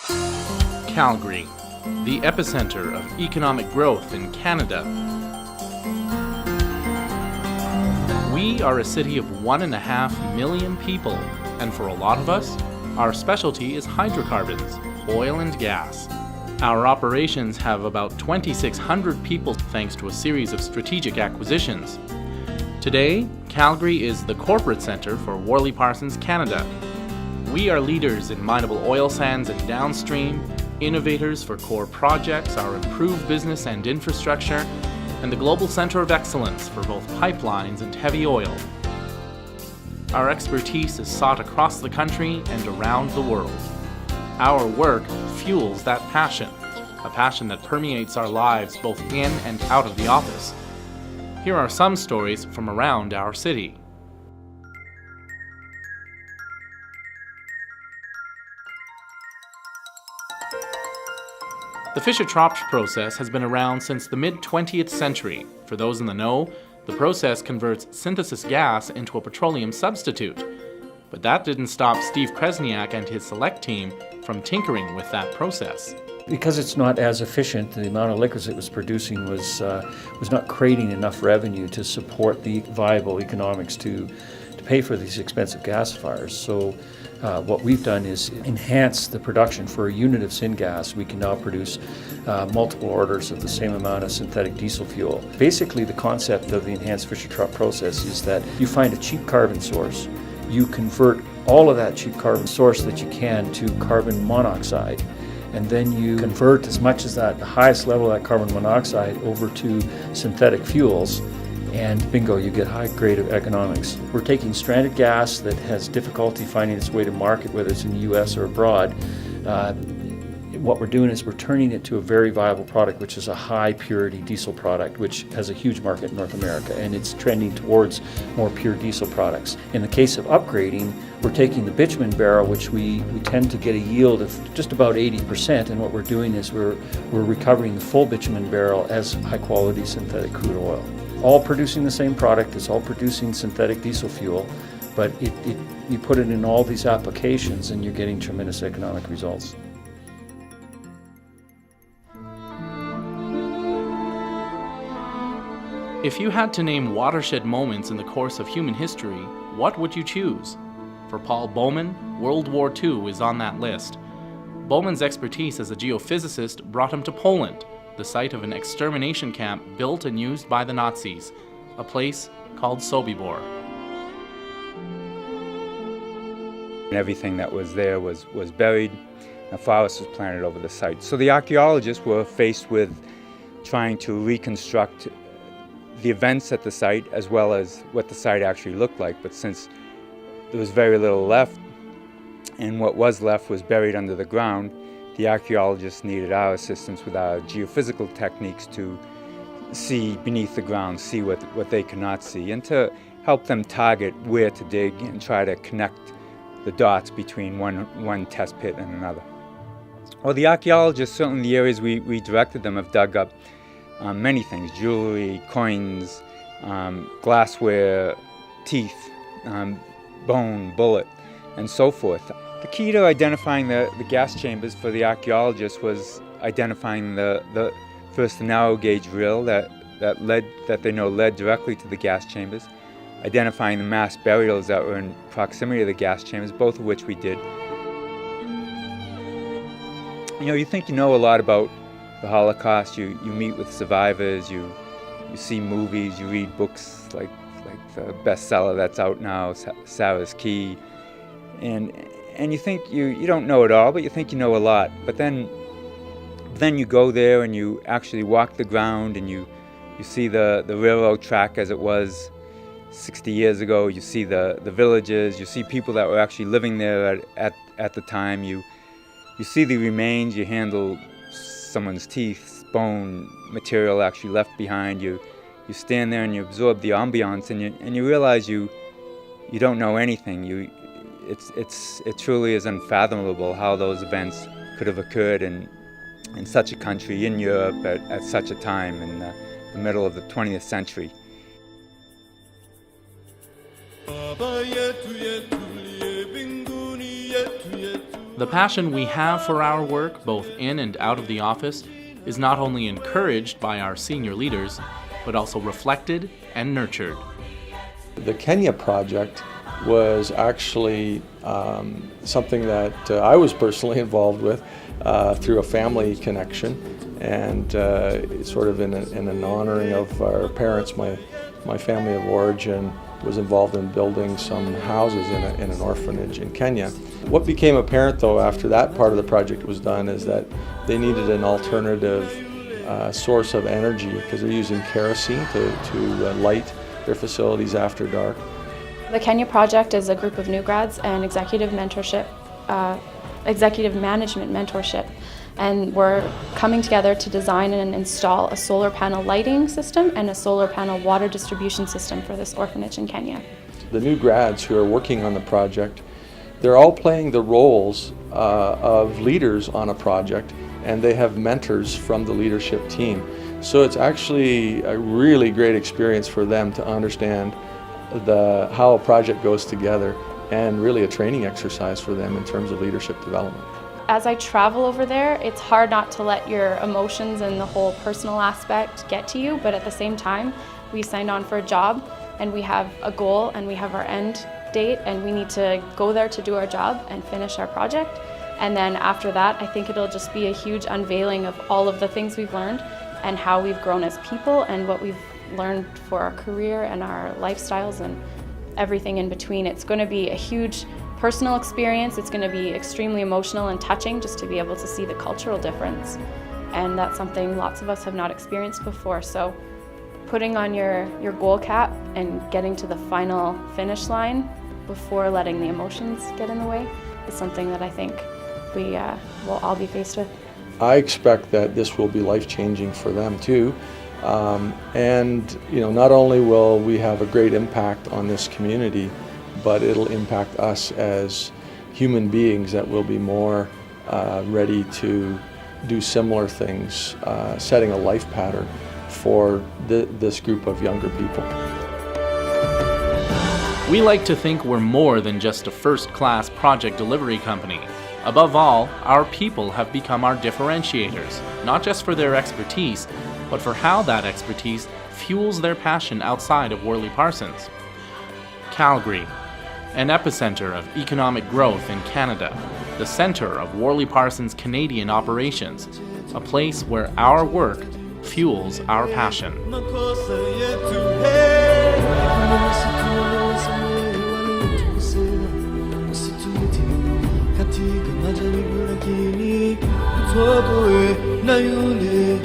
Calgary, the epicenter of economic growth in Canada. We are a city of 1.5 million people, and for a lot of us, our specialty is hydrocarbons, oil and gas. Our operations have about 2,600 people thanks to a series of strategic acquisitions. Today, Calgary is the corporate center for WorleyParsons Canada. We are leaders in mineable oil sands and downstream, innovators for core projects, our improved business and infrastructure, and the global center of excellence for both pipelines and heavy oil. Our expertise is sought across the country and around the world. Our work fuels that passion, a passion that permeates our lives both in and out of the office. Here are some stories from around our city. The Fischer-Tropsch process has been around since the mid-20th century. For those in the know, the process converts synthesis gas into a petroleum substitute. But that didn't stop Steve Kresniak and his select team from tinkering with that process. Because it's not as efficient, the amount of liquids it was producing was not creating enough revenue to support the viable economics to pay for these expensive gasifiers. So what we've done is enhance the production. For a unit of syngas, we can now produce multiple orders of the same amount of synthetic diesel fuel. Basically, the concept of the enhanced Fischer-Tropsch process is that you find a cheap carbon source, you convert all of that cheap carbon source that you can to carbon monoxide, and then you convert as much as that, the highest level of that carbon monoxide, over to synthetic fuels, and bingo, you get high grade of economics. We're taking stranded gas that has difficulty finding its way to market, whether it's in the US or abroad. What we're doing is we're turning it to a very viable product, which is a high purity diesel product, which has a huge market in North America, and it's trending towards more pure diesel products. In the case of upgrading, we're taking the bitumen barrel, which we tend to get a yield of just about 80%, and what we're doing is we're recovering the full bitumen barrel as high quality synthetic crude oil. All producing the same product, it's all producing synthetic diesel fuel, but you put it in all these applications and you're getting tremendous economic results. If you had to name watershed moments in the course of human history, what would you choose? For Paul Bowman, World War II is on that list. Bowman's expertise as a geophysicist brought him to Poland, the site of an extermination camp built and used by the Nazis, a place called Sobibor. Everything that was there was buried. A forest was planted over the site. So the archaeologists were faced with trying to reconstruct the events at the site as well as what the site actually looked like. But since there was very little left, and what was left was buried under the ground, the archaeologists needed our assistance with our geophysical techniques to see beneath the ground, see what they could not see, and to help them target where to dig and try to connect the dots between one test pit and another. Well, the archaeologists, certainly in the areas we directed them, have dug up many things: jewelry, coins, glassware, teeth, bone, bullet, and so forth. The key to identifying the gas chambers for the archaeologists was identifying the first narrow gauge reel that they know led directly to the gas chambers, identifying the mass burials that were in proximity to the gas chambers, both of which we did. You know, you think you know a lot about the Holocaust. You meet with survivors, you see movies, you read books like the bestseller that's out now, Sarah's Key, and you think you don't know it all, but you think you know a lot. But then you go there and you actually walk the ground and you see the railroad track as it was 60 years ago. You see the villages, you see people that were actually living there at the time. You see the remains, you handle someone's teeth, bone, material actually left behind. You stand there and you absorb the ambiance, and you realize you don't know anything. It truly is unfathomable how those events could have occurred in such a country, in Europe, at such a time, in the middle of the 20th century. The passion we have for our work, both in and out of the office, is not only encouraged by our senior leaders, but also reflected and nurtured. The Kenya project was actually something that I was personally involved with through a family connection, and sort of in an honoring of our parents. My family of origin was involved in building some houses in an orphanage in Kenya. What became apparent, though, after that part of the project was done is that they needed an alternative source of energy, because they're using kerosene to light their facilities after dark. The Kenya project is a group of new grads and executive mentorship, executive management mentorship, and we're coming together to design and install a solar panel lighting system and a solar panel water distribution system for this orphanage in Kenya. The new grads who are working on the project, they're all playing the roles of leaders on a project, and they have mentors from the leadership team. So it's actually a really great experience for them to understand how a project goes together, and really a training exercise for them in terms of leadership development. As I travel over there, it's hard not to let your emotions and the whole personal aspect get to you, but at the same time, we signed on for a job and we have a goal and we have our end date, and we need to go there to do our job and finish our project. And then after that, I think it'll just be a huge unveiling of all of the things we've learned and how we've grown as people and what we've learned for our career and our lifestyles and everything in between. It's going to be a huge personal experience. It's going to be extremely emotional and touching just to be able to see the cultural difference. And that's something lots of us have not experienced before. So putting on your goal cap and getting to the final finish line before letting the emotions get in the way is something that I think we will all be faced with. I expect that this will be life-changing for them too. And not only will we have a great impact on this community, but it'll impact us as human beings that will be more ready to do similar things, setting a life pattern for this group of younger people. We like to think we're more than just a first-class project delivery company. Above all, our people have become our differentiators, not just for their expertise, but for how that expertise fuels their passion outside of WorleyParsons. Calgary, an epicenter of economic growth in Canada, the center of WorleyParsons Canadian operations, a place where our work fuels our passion. Katika majani lakini kutoboe na yule